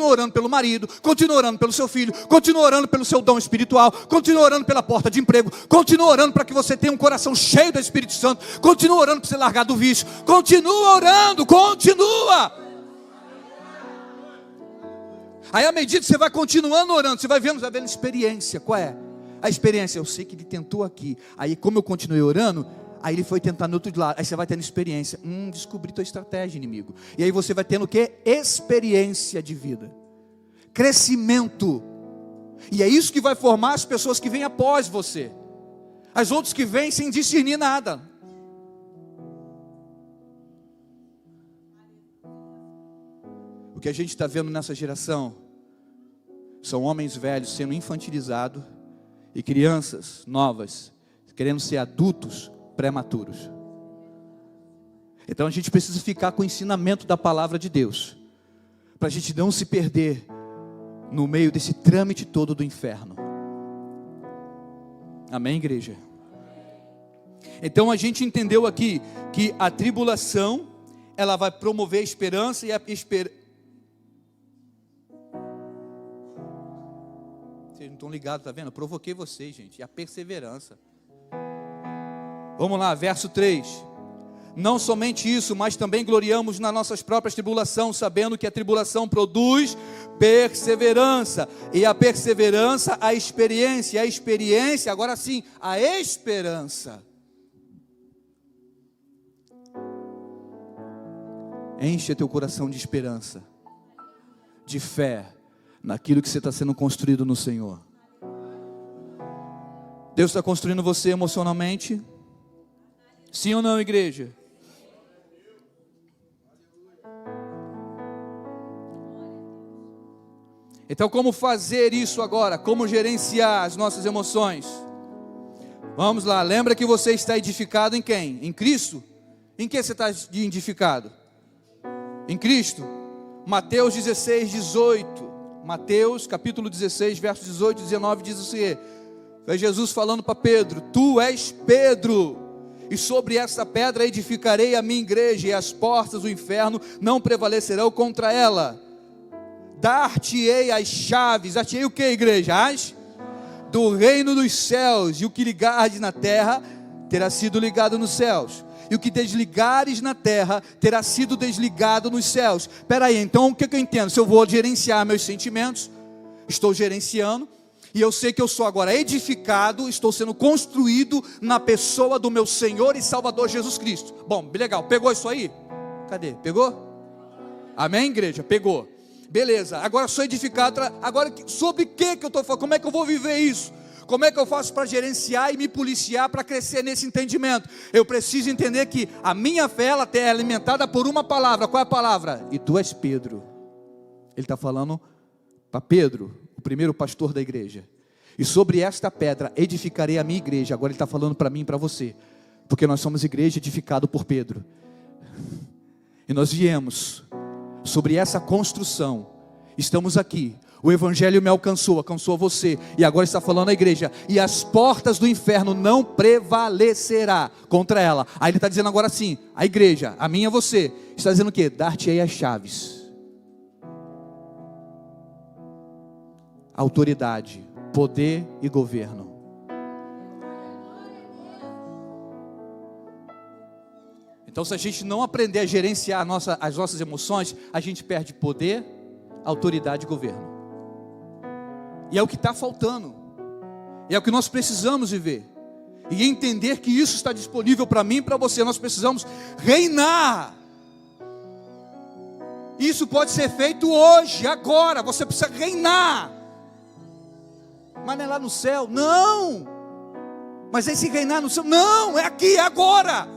orando pelo marido, continua orando pelo seu filho, continua orando pelo seu dom espiritual, continua orando pela porta de emprego, continua orando para que você tenha um coração cheio do Espírito Santo, continua orando para você largar do vício, continua orando, continua. Aí à medida que você vai continuando orando, você vai vendo experiência. Qual é? A experiência, eu sei que ele tentou aqui. Aí como eu continuei orando, aí ele foi tentar no outro lado. Aí você vai tendo experiência. Descobri tua estratégia, inimigo. E aí você vai tendo o quê? Experiência de vida. Crescimento. E é isso que vai formar as pessoas que vêm após você. As outras que vêm sem discernir nada. O que a gente está vendo nessa geração são homens velhos sendo infantilizados e crianças novas querendo ser adultos prematuros. Então a gente precisa ficar com o ensinamento da palavra de Deus, para a gente não se perder no meio desse trâmite todo do inferno. Amém, igreja? Então a gente entendeu aqui que a tribulação, ela vai promover a esperança, e a esperança, vocês não estão ligados, tá vendo? Eu provoquei vocês, gente. E a perseverança. Vamos lá, verso 3. Não somente isso, mas também gloriamos nas nossas próprias tribulações, sabendo que a tribulação produz perseverança. E a perseverança, a experiência. E a experiência, agora sim, a esperança. Enche teu coração de esperança, de fé, naquilo que você está sendo construído no Senhor. Deus está construindo você emocionalmente? Sim ou não, igreja? Então como fazer isso agora? Como gerenciar as nossas emoções? Vamos lá, lembra que você está edificado em quem? Em Cristo? Em que você está edificado? Em Cristo? Mateus 16, 18. Mateus capítulo 16, versos 18 e 19 diz assim: é Jesus falando para Pedro: tu és Pedro, e sobre essa pedra edificarei a minha igreja, e as portas do inferno não prevalecerão contra ela. Dar-te-ei as chaves. Dar-te-ei o que, igreja? As do reino dos céus, e o que ligares na terra terá sido ligado nos céus, e o que desligares na terra terá sido desligado nos céus. Espera aí, então o que eu entendo? Se eu vou gerenciar meus sentimentos, estou gerenciando, e eu sei que eu sou agora edificado, estou sendo construído na pessoa do meu Senhor e Salvador Jesus Cristo. Bom, legal, pegou isso aí? Cadê? Pegou? Amém, igreja? Pegou. Beleza, agora sou edificado. Agora sobre o que eu estou falando? Como é que eu vou viver isso? Como é que eu faço para gerenciar e me policiar para crescer nesse entendimento? Eu preciso entender que a minha fé, ela é alimentada por uma palavra. Qual é a palavra? E tu és Pedro. Ele está falando para Pedro, o primeiro pastor da igreja. E sobre esta pedra edificarei a minha igreja. Agora ele está falando para mim e para você, porque nós somos igreja edificada por Pedro. E nós viemos sobre essa construção. Estamos aqui. O evangelho me alcançou você, e agora está falando a igreja, e as portas do inferno não prevalecerá contra ela. Aí ele está dizendo agora sim, a igreja, a minha, você, está dizendo o quê? Dar-te-ei as chaves. Autoridade, poder e governo. Então, se a gente não aprender a gerenciar as nossas emoções, a gente perde poder, autoridade e governo. E é o que está faltando. E é o que nós precisamos viver. E entender que isso está disponível para mim e para você. Nós precisamos reinar. Isso pode ser feito hoje, agora. Você precisa reinar. Mas não é lá no céu? Não. Mas esse reinar no céu? Não, é aqui, é agora.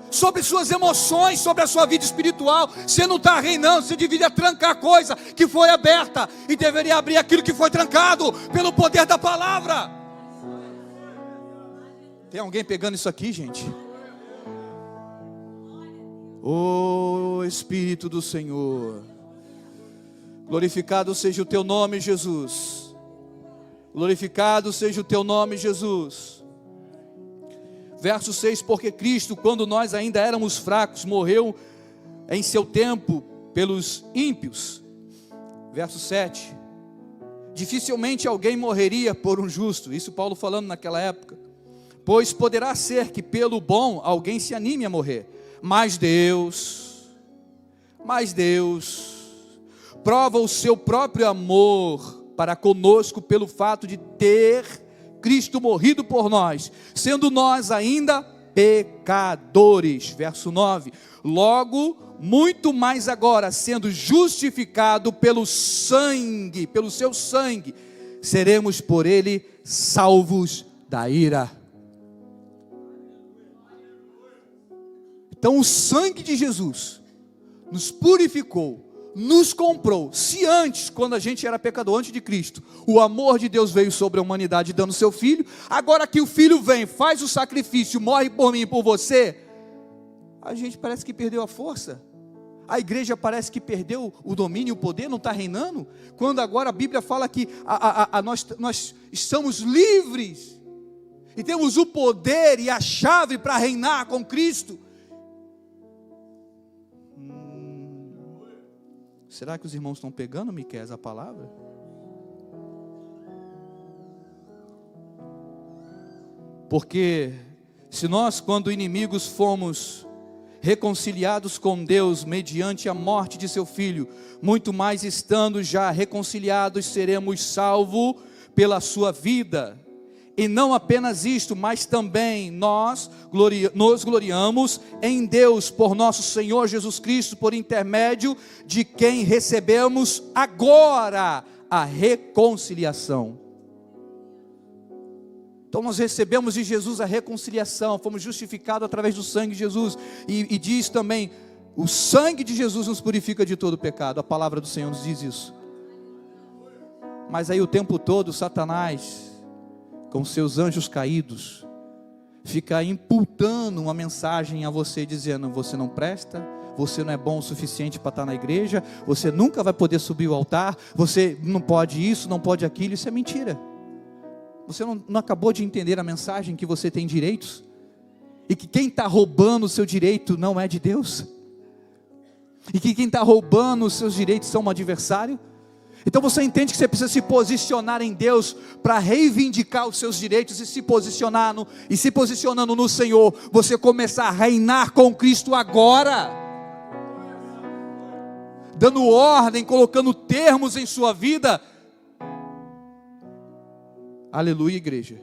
Sobre suas emoções, sobre a sua vida espiritual. Você não está reinando, você deveria trancar a coisa que foi aberta. E deveria abrir aquilo que foi trancado pelo poder da palavra. Tem alguém pegando isso aqui, gente? Ô Espírito do Senhor, glorificado seja o teu nome, Jesus. Glorificado seja o teu nome, Jesus. Verso 6, porque Cristo, quando nós ainda éramos fracos, morreu em seu tempo pelos ímpios. Verso 7, dificilmente alguém morreria por um justo. Isso Paulo falando naquela época. Pois poderá ser que pelo bom alguém se anime a morrer. Mas Deus prova o seu próprio amor para conosco pelo fato de ter Cristo morrido por nós, sendo nós ainda pecadores. Verso 9, logo, muito mais agora, sendo justificado pelo seu sangue, seremos por ele salvos da ira. Então o sangue de Jesus nos purificou, nos comprou. Se antes, quando a gente era pecador, antes de Cristo, o amor de Deus veio sobre a humanidade dando seu Filho, agora que o Filho vem, faz o sacrifício, morre por mim e por você, a gente parece que perdeu a força. A igreja parece que perdeu o domínio, o poder, não está reinando. Quando agora a Bíblia fala que nós estamos livres, e temos o poder e a chave para reinar com Cristo. Será que os irmãos estão pegando, Miqueias, a palavra? Porque se nós, quando inimigos, fomos reconciliados com Deus mediante a morte de seu Filho, muito mais estando já reconciliados, seremos salvos pela sua vida. E não apenas isto, mas também nos gloriamos em Deus por nosso Senhor Jesus Cristo, por intermédio de quem recebemos agora a reconciliação. Então nós recebemos de Jesus a reconciliação, fomos justificados através do sangue de Jesus. E diz também, o sangue de Jesus nos purifica de todo pecado. A palavra do Senhor nos diz isso. Mas aí o tempo todo Satanás, com seus anjos caídos, fica imputando uma mensagem a você, dizendo: você não presta, você não é bom o suficiente para estar na igreja, você nunca vai poder subir o altar, você não pode isso, não pode aquilo. Isso é mentira. Você não acabou de entender a mensagem que você tem direitos, e que quem está roubando o seu direito não é de Deus, e que quem está roubando os seus direitos são um adversário? Então você entende que você precisa se posicionar em Deus para reivindicar os seus direitos, e se posicionando no Senhor, você começar a reinar com Cristo agora, dando ordem, colocando termos em sua vida. Aleluia, igreja.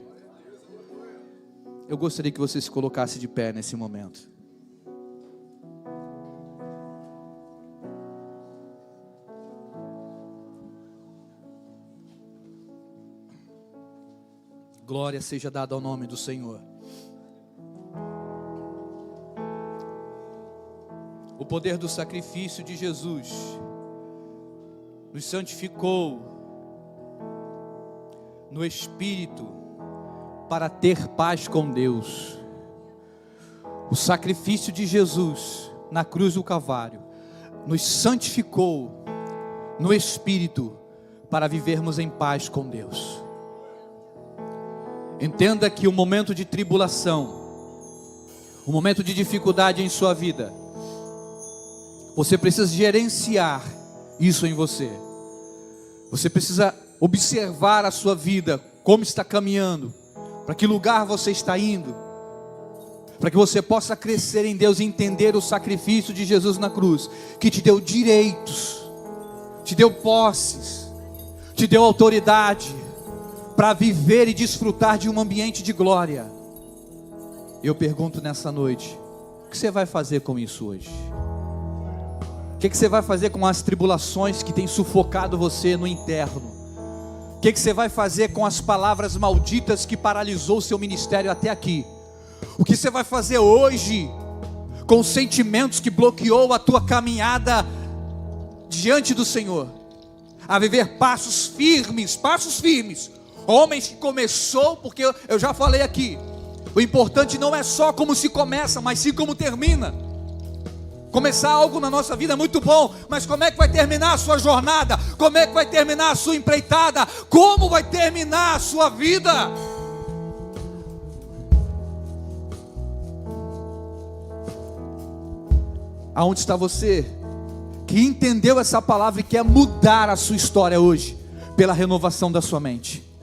Eu gostaria que você se colocasse de pé nesse momento. Glória seja dada ao nome do Senhor. O poder do sacrifício de Jesus nos santificou no Espírito para ter paz com Deus. O sacrifício de Jesus na cruz do Calvário nos santificou no Espírito para vivermos em paz com Deus. Entenda que o momento de tribulação, o momento de dificuldade em sua vida, você precisa gerenciar isso em você. Você precisa observar a sua vida, como está caminhando, para que lugar você está indo. para que você possa crescer em Deus e entender o sacrifício de Jesus na cruz, que te deu direitos, te deu posses, te deu autoridade para viver e desfrutar de um ambiente de glória. Eu pergunto nessa noite: o que você vai fazer com isso hoje? O que você vai fazer com as tribulações que têm sufocado você no interno? O que você vai fazer com as palavras malditas que paralisou o seu ministério até aqui? O que você vai fazer hoje com os sentimentos que bloqueou a tua caminhada diante do Senhor? A viver passos firmes, homens que começou, porque eu já falei aqui, o importante não é só como se começa, mas sim como termina. Começar algo na nossa vida é muito bom, mas como é que vai terminar a sua jornada? Como é que vai terminar a sua empreitada? Como vai terminar a sua vida? Aonde está você que entendeu essa palavra e quer mudar a sua história hoje pela renovação da sua mente?